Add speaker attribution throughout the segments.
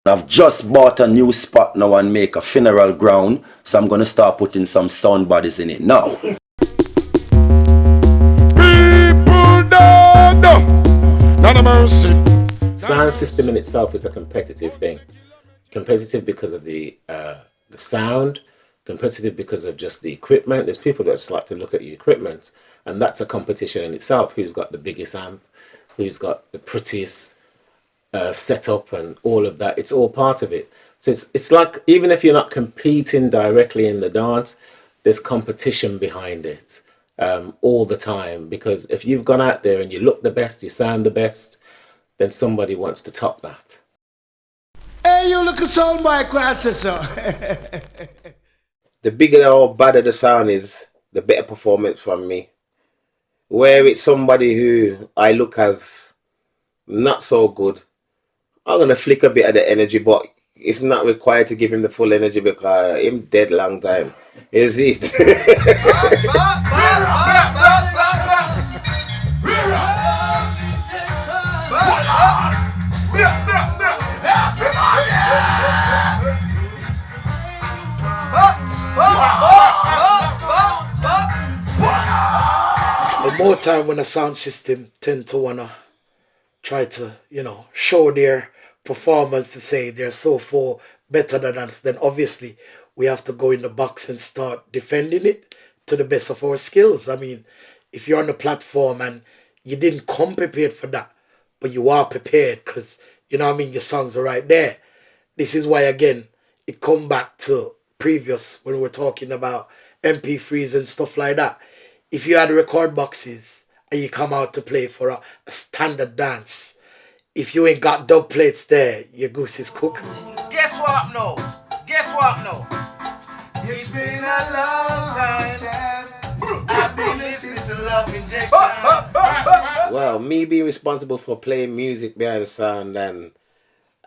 Speaker 1: I've just bought a new spot now and make a funeral ground, so I'm gonna start putting some sound bodies in it now.
Speaker 2: People down, not a mercy.
Speaker 3: Sound system in itself is a competitive thing. Competitive because of the sound, competitive because of just the equipment. There's people that just like to look at your equipment, and that's a competition in itself. Who's got the biggest amp, who's got the prettiest setup and all of that. It's all part of it. So it's like, even if you're not competing directly in the dance, there's competition behind it all the time, because if you've gone out there and you look the best, you sound the best, then somebody wants to top that.
Speaker 4: Hey, you look at sound mic, so.
Speaker 5: The bigger or badder the sound is, the better performance from me. Where it's somebody who I look as not so good, I'm gonna flick a bit of the energy, but it's not required to give him the full energy because him dead long time. Is it?
Speaker 4: The more time when a sound system tend to wanna try to, show their performance to say they're so far better than us, then obviously we have to go in the box and start defending it to the best of our skills. I mean, if you're on the platform and you didn't come prepared for that, but you are prepared because, your songs are right there. This is why, again, it come back to previous when we're talking about MP3s and stuff like that. If you had record boxes and you come out to play for a standard dance, if you ain't got dub plates there, your goose is cooked.
Speaker 6: Guess what now? It's been a long time. I've been listening to Luv Injection.
Speaker 5: Well, me being responsible for playing music behind the sound and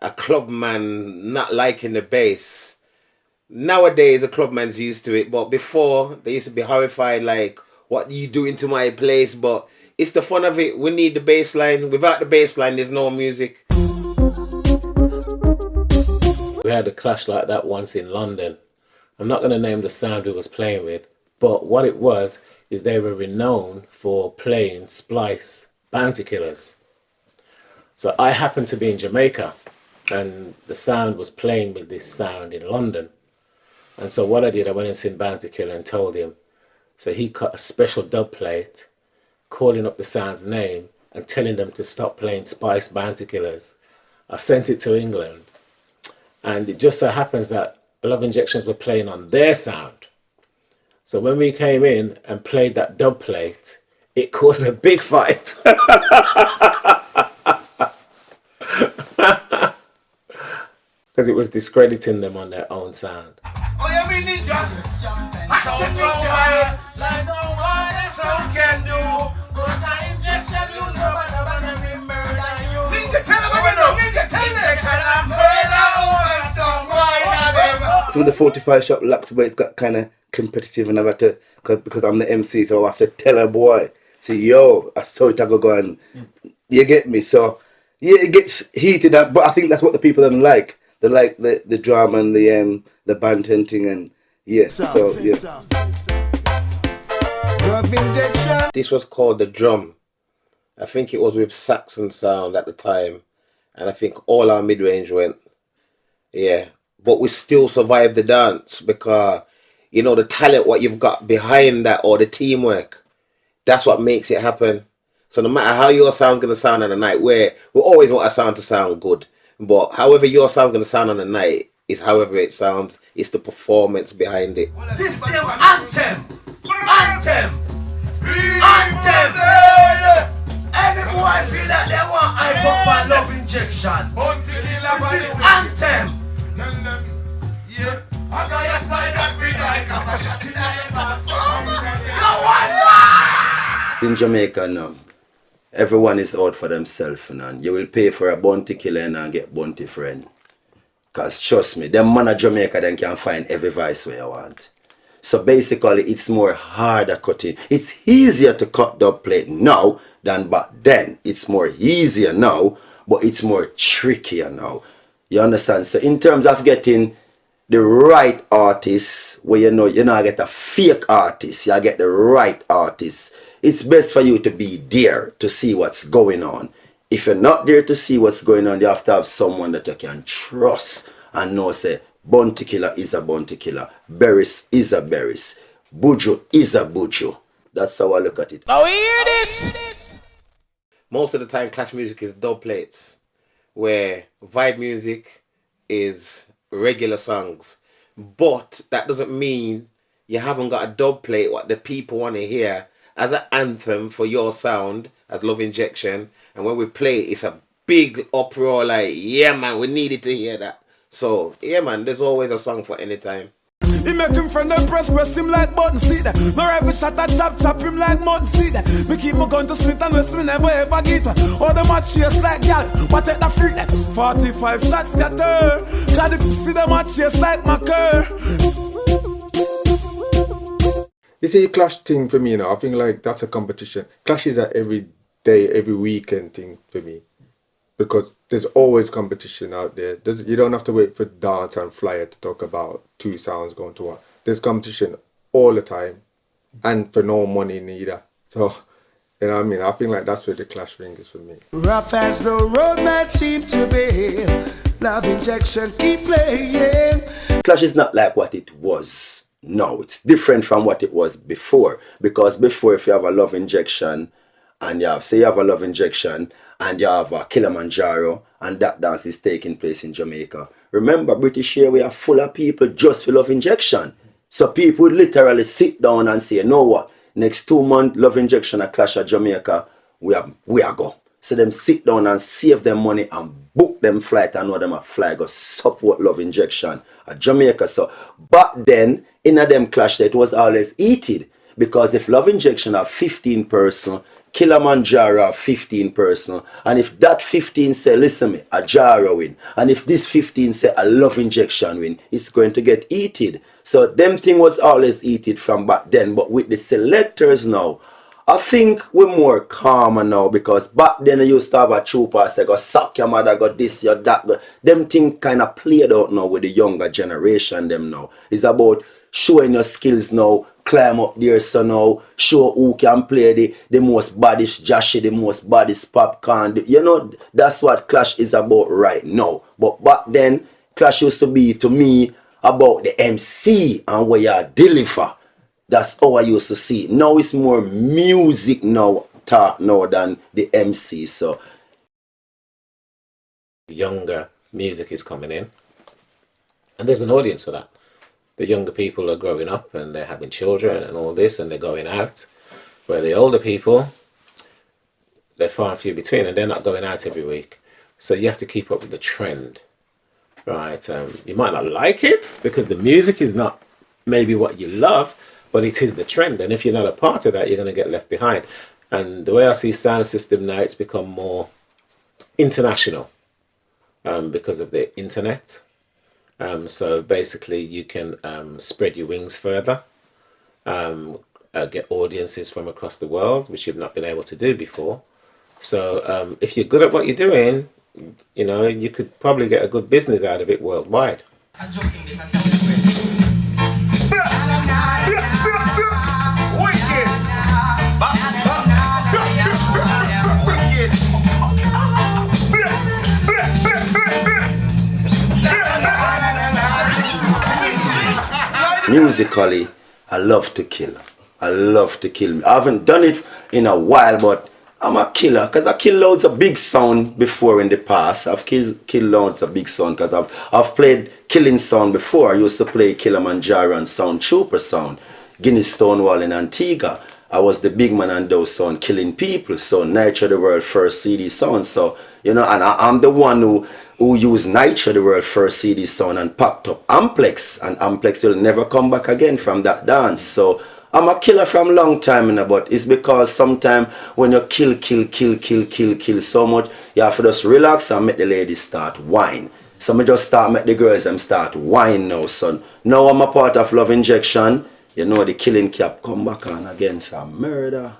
Speaker 5: a clubman not liking the bass. Nowadays, a clubman's used to it, but before, they used to be horrified, like, what you doing to my place? But it's the fun of it. We need the bass line. Without the bass line, there's no music.
Speaker 3: We had a clash like that once in London. I'm not going to name the sound we was playing with, but what it was is they were renowned for playing splice bounty killers. So I happened to be in Jamaica, and the sound was playing with this sound in London. And so what I did, I went and seen Bounty Killer and told him. So he cut a special dub plate, calling up the sound's name and telling them to stop playing Spice Bounty Killers. I sent it to England, and it just so happens that Luv Injections were playing on their sound. So when we came in and played that dub plate, it caused a big fight. Because it was discrediting them on their own sound.
Speaker 6: Oh, you mean ninja? Sound so wild, like no one sound can do. But an injection, you know what I'm gonna murder you. Ninja, tell them what you ninja, tell them. Injection and murder, open some wild.
Speaker 7: So with the 45 shot locked away, it's got kind of competitive, and I've had to, because I'm the MC, so I have to tell a boy, say, yo, I saw it, I go and you get me. So yeah, it gets heated up, but I think that's what the people don't like. They like the drama and the band hunting, and yeah. So yeah.
Speaker 5: This was called the drum. I think it was with Saxon sound at the time, and I think all our mid-range went. Yeah, but we still survived the dance because, the talent, what you've got behind that, or the teamwork, that's what makes it happen. So no matter how your sound's going to sound on the night, we always want our sound to sound good. But however your sound's going to sound on the night is however it sounds. It's the performance behind it.
Speaker 6: This is anthem. Any boy feel that they want hype up and Luv Injection. This is anthem. Yeah. I got your slide that free like a shot in the head.
Speaker 1: In Jamaica now, everyone is out for themselves, and you will pay for a bounty killer and get bounty friend. Because trust me, them man of Jamaica then can find every vice where you want. So basically, it's more harder cutting. It's easier to cut dub plate now than back then. It's more easier now, but it's more trickier now. You understand? So in terms of getting the right artist, where you know get a fake artist, you get the right artist. It's best for you to be there to see what's going on. If you're not there to see what's going on, you have to have someone that you can trust and know say Bounty Killer is a Bounty Killer, Berries is a Berries, Buju is a Buju. That's how I look at it.
Speaker 6: Now we hear this.
Speaker 5: Most of the time, clash music is dubplates, where vibe music is regular songs. But that doesn't mean you haven't got a dubplate what the people want to hear as an anthem for your sound as Luv Injection. And when we play it, it's a big uproar like, yeah man, we needed to hear that. So yeah man, there's always a song for any time.
Speaker 8: He make him friend and press him like button, see that. No every shot I chop him like mutton, see that. Me keep my gun to Smith and West, me never ever get one. All them a chase like gal, but take the freak that 45 shots scatter. Glad to see them a chase like my girl.
Speaker 2: You see, clash thing for me now, I think like that's a competition. Clash is an every day, every weekend thing for me. Because there's always competition out there. You don't have to wait for Dance and Flyer to talk about two sounds going to war. There's competition all the time. And for no money neither. So, you know what I mean? I think like that's where the clash ring is for me.
Speaker 8: Rough as the road might seem to be, Luv Injection keep playing.
Speaker 1: Clash is not like what it was. No, it's different from what it was before. Because before, if you have a Luv Injection, and you have a Luv Injection, and you have a Kilimanjaro, and that dance is taking place in Jamaica. Remember, British Airways are full of people just for Luv Injection. So people would literally sit down and say, you know what, next 2 months, Luv Injection at Clash at Jamaica, we are go. So them sit down and save them money and book them flight and know them a fly go support Luv Injection at Jamaica. So back then, in a them clash, it was always heated. Because if Luv Injection have 15 person, Kilimanjaro have 15 person, and if that 15 say, listen me, a Jaro win, and if this 15 say a Luv Injection win, it's going to get heated. So them thing was always heated from back then, but with the selectors now, I think we're more calmer now, because back then I used to have a trooper say, go suck your mother, go this, your that. Go. Them thing kind of played out now with the younger generation them now. It's about showing your skills now, climb up there so now, show who can play the most baddest Joshy, the most baddest popcorn. You know, that's what Clash is about right now. But back then, Clash used to be, to me, about the MC and where you deliver. That's how I used to see it. Now it's more music now, talk now than the MC. So
Speaker 3: younger music is coming in, and there's an audience for that. The younger people are growing up and they're having children and all this, and they're going out. Where the older people, they're far and few between, and they're not going out every week. So you have to keep up with the trend, right? You might not like it because the music is not maybe what you love, but it is the trend. And if you're not a part of that, you're going to get left behind. And the way I see sound system now, it's become more international because of the internet. So basically you can spread your wings further, get audiences from across the world, which you've not been able to do before. So if you're good at what you're doing, you know, you could probably get a good business out of it worldwide.
Speaker 1: musically, I love to kill. I love to kill. I haven't done it in a while, but I'm a killer because I killed loads of big sound before in the past. I've killed loads of big sound because I've played killing sound before. I used to play Kilimanjaro and Sound Trooper sound, Guinea Stonewall in Antigua. I was the big man and those sound killing people. So Nitro the world first CD sound. So you know, and I'm the one who used Nitro the world first CD sound and packed up Amplex, and Amplex will never come back again from that dance. So I'm a killer from long time, you know, but it's because sometimes when you kill so much, you have to just relax and make the ladies start whine. So me just make the girls them start whine now, son. Now I'm a part of Luv Injection. You know the killing cap come back on again, some murder.